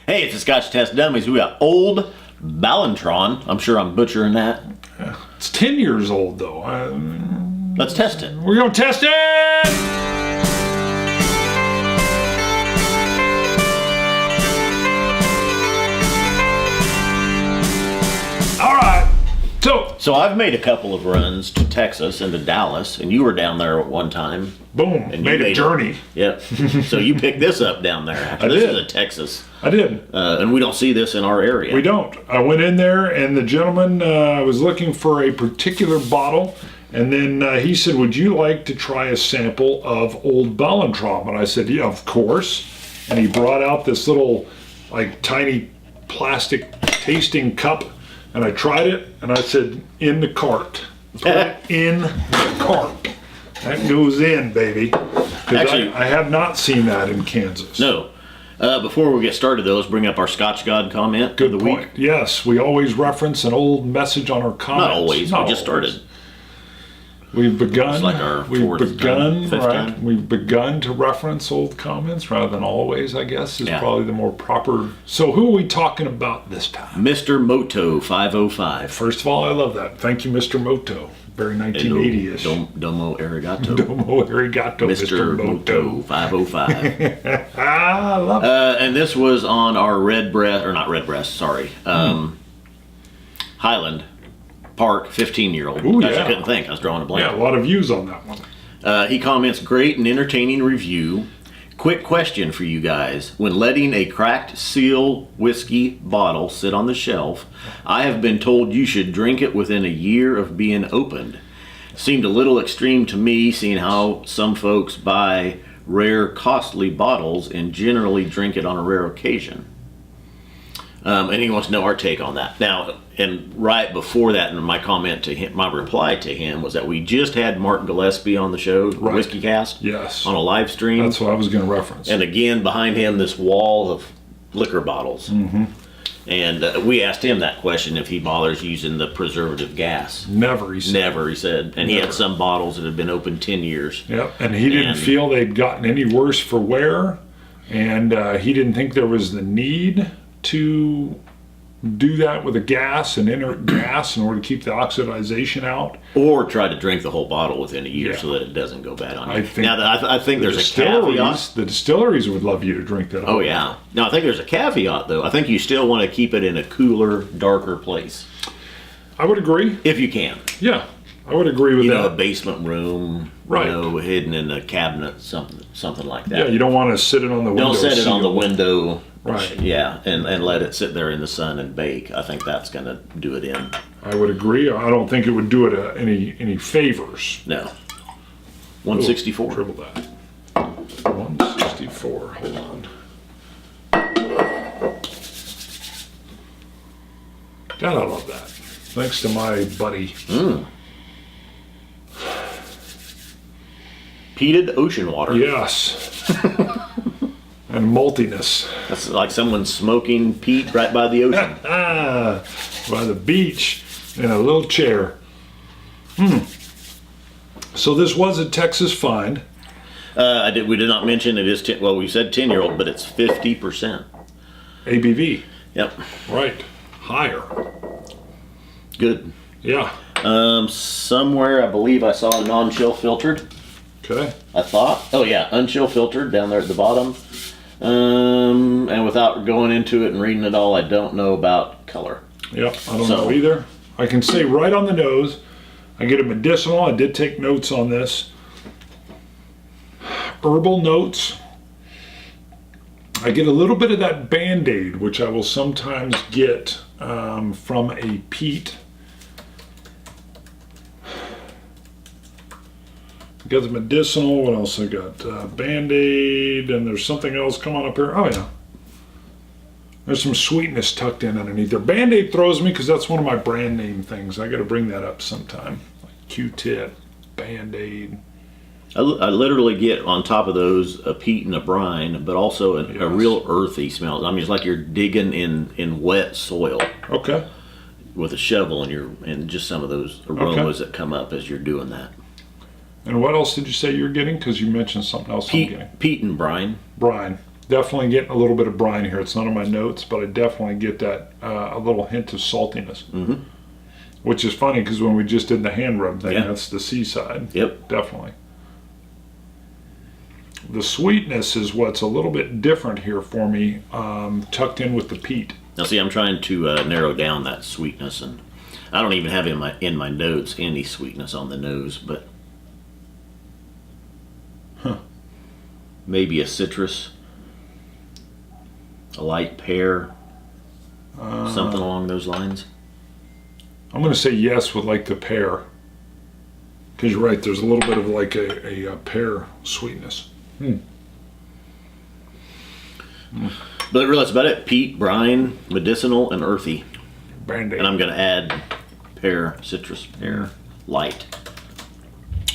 Hey, it's the Scotch Test Dummies. We got Old Ballantruan. I'm sure I'm butchering that. It's 10 years old, though. Let's test it. We're going to test it! All right. So I've made a couple of runs to Texas and to Dallas, and you were down there at one time. Boom. And made a journey. Yep. So you picked this up down there. Actually, this is a Texas. I did. And we don't see this in our area. We don't. I went in there, and the gentleman was looking for a particular bottle, and then he said, would you like to try a sample of Old Ballantruan? And I said, yeah, of course. And he brought out this little, like, tiny plastic tasting cup, and I tried it, and I said, in the cart. Put it in the cart. That goes in, baby. Actually, I have not seen that in Kansas. No. Before we get started, though, let's bring up our Scotch God comment of the week. Yes, we always reference an old message on our comments. Not always. We just started. We've begun. It's like our fifth time. We've begun to reference old comments rather than always. I guess is probably the more proper. So who are we talking about this time? Mr. Moto 505. First of all, I love that. Thank you, Mr. Moto. Very 1980-ish. Domo arigato. Domo arigato, Mr. Moto 505. I love it. And this was on our Highland Park 15-year-old. Ooh, I couldn't think. I was drawing a blank. Yeah, a lot of views on that one. He comments, great and entertaining review. Quick question for you guys. When letting a cracked seal whiskey bottle sit on the shelf, I have been told you should drink it within a year of being opened. Seemed a little extreme to me, seeing how some folks buy rare, costly bottles and generally drink it on a rare occasion. And he wants to know our take on that. Now, and right before that, and my comment to him, my reply to him was that we just had Mark Gillespie on the show, Whiskey Cast, yes, on a live stream. That's what I was going to reference. And again, behind him, this wall of liquor bottles. Mm-hmm. And we asked him that question if he bothers using the preservative gas. Never, he said. Never, he said. And he had some bottles that had been open 10 years. Yep, and he didn't feel they'd gotten any worse for wear, and he didn't think there was the need to do that with a gas, an inert gas, in order to keep the oxidization out. Or try to drink the whole bottle within a year so that it doesn't go bad on you. I think there's a caveat. The distilleries would love you to drink that. Oh, yeah. Now, I think there's a caveat, though. I think you still want to keep it in a cooler, darker place. I would agree. If you can. Yeah, I would agree with that. You know, a basement room, hidden in a cabinet, something like that. Yeah, you don't want to sit it on the window. Don't set it on the window. Right. Yeah, and let it sit there in the sun and bake. I think that's going to do it in. I would agree. I don't think it would do it any favors. No. 164. Ooh, triple that. 164. Hold on. God, I love that. Thanks to my buddy. Peated ocean water. Yes. And maltiness. That's like someone smoking peat right by the ocean. By the beach in a little chair. So this was a Texas find. We did not mention it is, we said 10-year-old, but it's 50%. ABV. Yep. Right. Higher. Good. Yeah. Somewhere I believe I saw a non-chill filtered. Okay. I thought. Oh yeah, unchill filtered down there at the bottom. And without going into it and reading it all, I don't know about color. Yep, I don't know either. I can say right on the nose, I get a medicinal. I did take notes on this. Herbal notes. I get a little bit of that Band-Aid, which I will sometimes get from a peat. Got the medicinal. What else I got? Band-Aid, and there's something else. Come on up here. Oh yeah. There's some sweetness tucked in underneath there. Band-Aid throws me because that's one of my brand name things. I got to bring that up sometime. Like Q-Tip, Band-Aid. I literally get on top of those a peat and a brine, but also a real earthy smell. I mean, it's like you're digging in wet soil. Okay. With a shovel and just some of those aromas that come up as you're doing that. And what else did you say you were getting? Because you mentioned something else I'm getting. Peat and brine. Brine. Definitely getting a little bit of brine here. It's not on my notes, but I definitely get that a little hint of saltiness. Mm-hmm. Which is funny because when we just did the hand rub thing, Yeah. that's the seaside. Yep. Definitely. The sweetness is what's a little bit different here for me, tucked in with the peat. Now see, I'm trying to narrow down that sweetness, and I don't even have in my notes any sweetness on the nose, but maybe a citrus, a light pear, something along those lines. I'm going to say yes with like the pear. Because you're right, there's a little bit of like a pear sweetness. But really, that's about it. Peat, brine, medicinal, and earthy. Band-Aid. And I'm going to add pear, citrus, pear, light.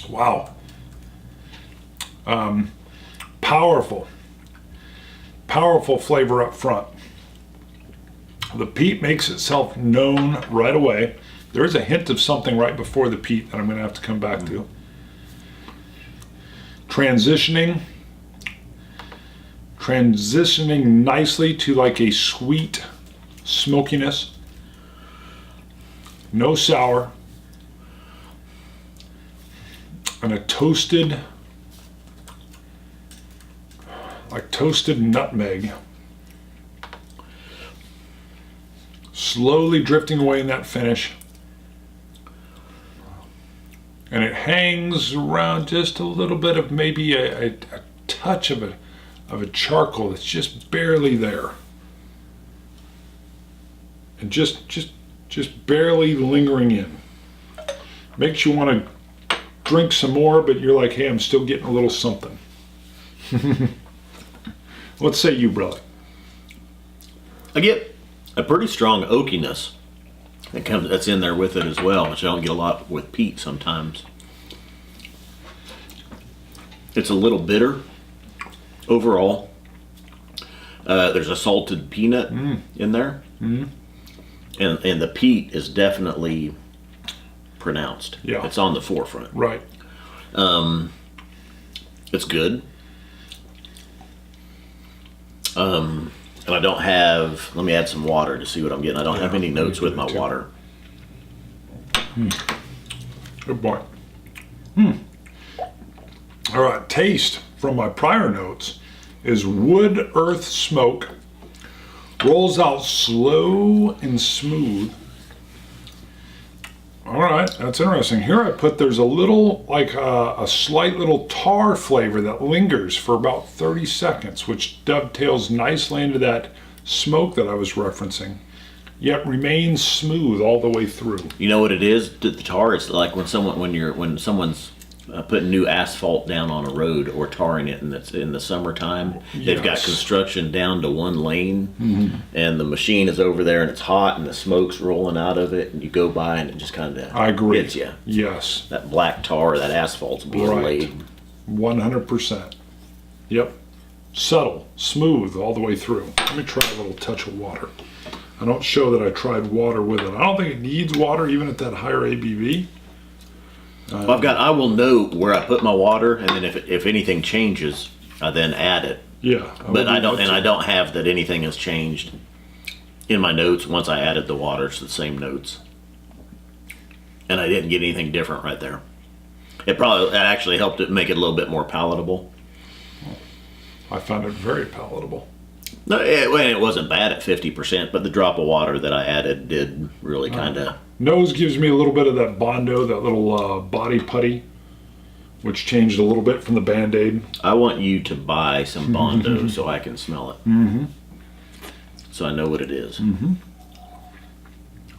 Wow. Powerful flavor up front. The peat makes itself known right away. There is a hint of something right before the peat that I'm going to have to come back to. Transitioning nicely to like a sweet smokiness. No sour. And a toasted nutmeg. Slowly drifting away in that finish. And it hangs around just a little bit of maybe a touch of a charcoal that's just barely there. And just barely lingering in. Makes you want to drink some more, but you're like, hey, I'm still getting a little something. What say you, brother? I get a pretty strong oakiness that's in there with it as well, which I don't get a lot with peat sometimes. It's a little bitter overall. There's a salted peanut in there. And the peat is definitely pronounced. Yeah. It's on the forefront. Right. It's good. And I don't have, let me add some water to see what I'm getting. I don't have any notes with my water. Good boy. All right, taste from my prior notes is wood earth smoke, rolls out slow and smooth. All right, that's interesting. Here I put there's a little, like a slight little tar flavor that lingers for about 30 seconds, which dovetails nicely into that smoke that I was referencing, yet remains smooth all the way through. You know what it is? The tar is like when someone's putting new asphalt down on a road or tarring it, and it's in the summertime. They've got construction down to one lane, and the machine is over there, and it's hot, and the smoke's rolling out of it, and you go by, and it just kind of hits you. Yes. That black tar, that asphalt's being laid. 100%. Yep. Subtle, smooth all the way through. Let me try a little touch of water. I don't show that I tried water with it. I don't think it needs water even at that higher ABV. Well, I will note where I put my water, and then if anything changes, I then add it. Yeah. But I don't have that anything has changed in my notes once I added the water. It's the same notes, and I didn't get anything different right there. It actually helped it make it a little bit more palatable. I found it very palatable. No, it wasn't bad at 50%, but the drop of water that I added did really kind of. Nose gives me a little bit of that Bondo, that little body putty, which changed a little bit from the Band-Aid. I want you to buy some Bondo so I can smell it. So I know what it is.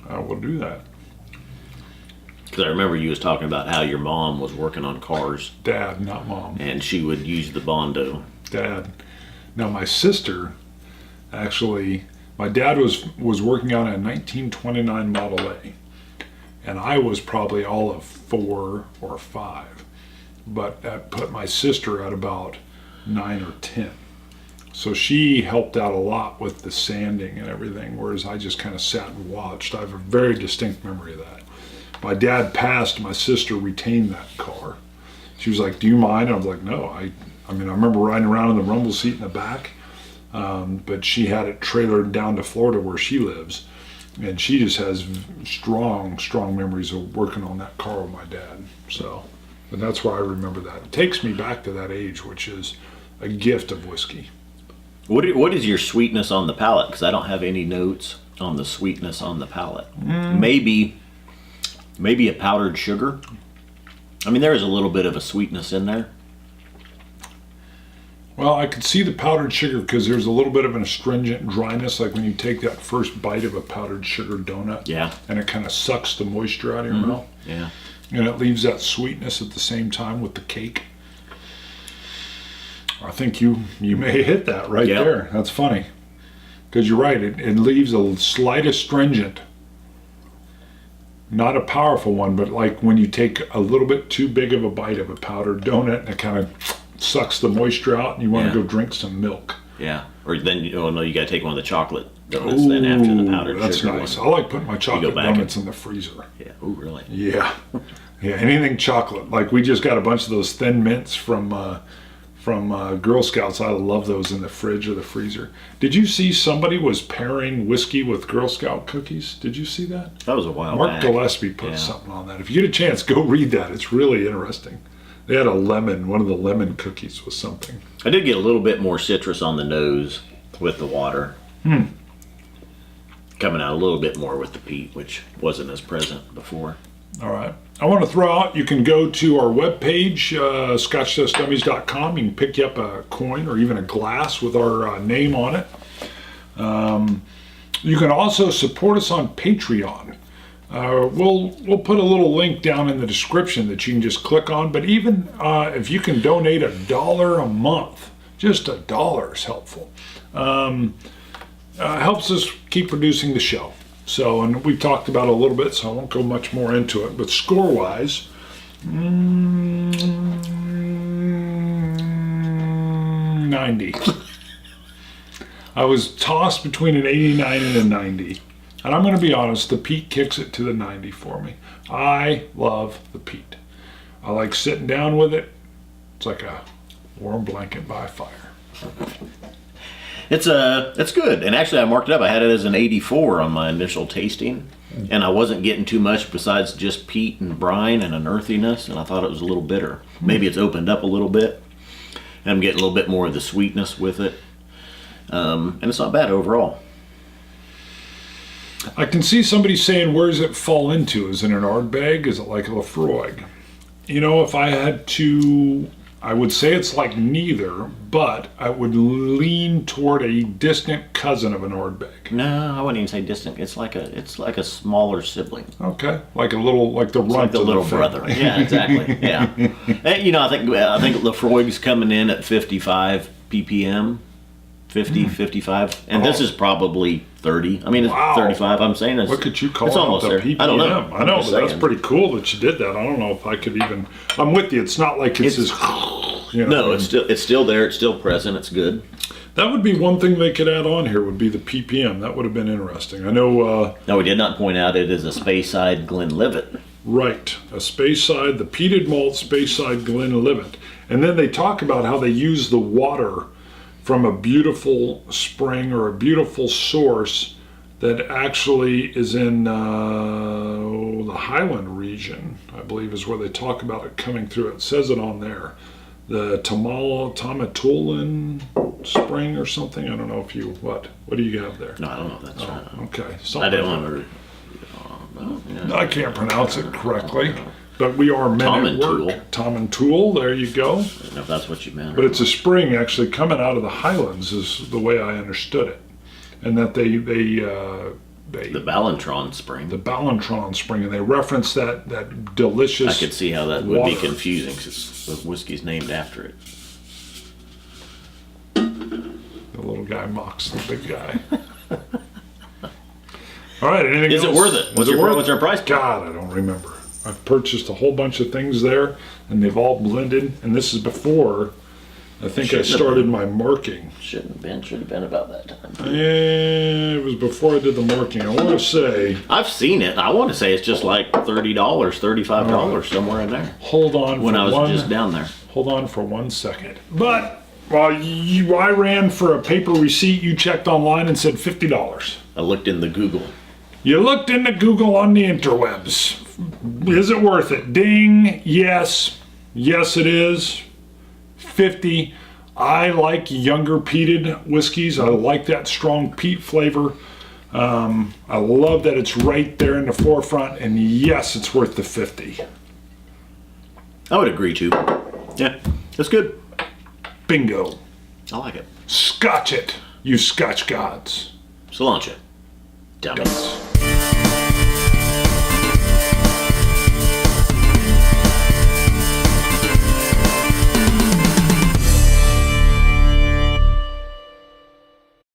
I will do that. Because I remember you was talking about how your mom was working on cars. Dad, not mom. And she would use the Bondo. Dad. Now my sister, actually, my dad was working on a 1929 Model A. And I was probably all of 4 or 5. But that put my sister at about 9 or 10. So she helped out a lot with the sanding and everything, whereas I just kind of sat and watched. I have a very distinct memory of that. My dad passed, my sister retained that car. She was like, "Do you mind?" I was like, "No, I mean, I remember riding around in the rumble seat in the back, but she had it trailered down to Florida where she lives. And she just has strong memories of working on that car with my dad. So, and that's why I remember that. It takes me back to that age, which is a gift of whiskey. What is your sweetness on the palate? Because I don't have any notes on the sweetness on the palate. Maybe a powdered sugar. I mean, there is a little bit of a sweetness in there. Well, I could see the powdered sugar because there's a little bit of an astringent dryness, like when you take that first bite of a powdered sugar donut. Yeah. And it kind of sucks the moisture out of your mouth. Yeah. And it leaves that sweetness at the same time with the cake. I think you may hit that right there. That's funny. Because you're right, it leaves a slight astringent. Not a powerful one, but like when you take a little bit too big of a bite of a powdered donut and it kind of sucks the moisture out and you want to go drink some milk. Yeah. Or then, you got to take one of the chocolate donuts then after the powdered that's sugar nice. one. I like putting my chocolate donuts in the freezer. Yeah. Oh, really? Yeah. Yeah, anything chocolate. Like we just got a bunch of those Thin Mints from Girl Scouts. I love those in the fridge or the freezer. Did you see somebody was pairing whiskey with Girl Scout cookies? Did you see that? That was a while Mark back. Gillespie put something on that. If you get a chance, go read that. It's really interesting. They had one of the lemon cookies was something. I did get a little bit more citrus on the nose with the water. Coming out a little bit more with the peat, which wasn't as present before. All right. I want to throw out, you can go to our webpage, scotch-dummies.com. You can pick you up a coin or even a glass with our name on it. You can also support us on Patreon. We'll put a little link down in the description that you can just click on. But even if you can donate $1 a month, just $1 is helpful. Helps us keep producing the show. So, and we've talked about it a little bit, so I won't go much more into it. But score-wise, 90. I was tossed between an 89 and a 90. And I'm going to be honest, the peat kicks it to the 90 for me. I love the peat. I like sitting down with it. It's like a warm blanket by a fire. It's good. And actually I marked it up. I had it as an 84 on my initial tasting. And I wasn't getting too much besides just peat and brine and an earthiness. And I thought it was a little bitter. Maybe it's opened up a little bit. And I'm getting a little bit more of the sweetness with it. And it's not bad overall. I can see somebody saying, where does it fall into? Is it an Ardbeg? Is it like a Lafroig? If I had to, I would say it's like neither, but I would lean toward a distant cousin of an Ardbeg. No, I wouldn't even say distant. It's like a smaller sibling. Okay, like the runt like the little brother. Yeah, exactly. Yeah. And, I think Lafroig's coming in at 55 ppm. 50, 55, and this is probably 30. I mean, it's 35. I'm saying it's. Look at you calling it's almost out the there. PPM. I don't know. I know, but that's pretty cool that you did that. I don't know if I could even. I'm with you. It's not like it's just. No, it's still there. It's still present. It's good. That would be one thing they could add on here. Would be the ppm. That would have been interesting. I know. No, we did not point out it is a Speyside Glenlivet. Right, a Speyside, the Peated Malt Speyside Glenlivet, and then they talk about how they use the water from a beautiful spring or a beautiful source that actually is in the Highland region, I believe is where they talk about it coming through. It says it on there. The Tamatulin spring or something. I don't know if you, what do you have there? No, I don't know if that's right. Okay. I didn't want to. I can't pronounce it correctly. But we are men at work. Tool, there you go. I don't know if that's what you meant. But it's a spring actually coming out of the Highlands is the way I understood it. And that they the Ballantruan spring. The Ballantruan spring, and they reference that delicious. I could see how that would be confusing because the whiskey's named after it. The little guy mocks the big guy. All right, anything else? Is it worth it? What's your price? God, I don't remember. I've purchased a whole bunch of things there, and they've all blended. And this is before, I think I started my marking. Should have been about that time. It was before I did the marking. I want to say. I've seen it. I want to say it's just like $30, $35, somewhere in there. Hold on. When I was just down there. Hold on for 1 second. But Well, I ran for a paper receipt. You checked online and said $50. I looked in the Google. You looked into Google on the interwebs. Is it worth it? Ding. Yes. Yes, it is. 50. I like younger peated whiskeys. I like that strong peat flavor. I love that it's right there in the forefront. And yes, it's worth the 50. I would agree too. Yeah, that's good. Bingo. I like it. Scotch it, you Scotch gods. Cilantro. Dummies.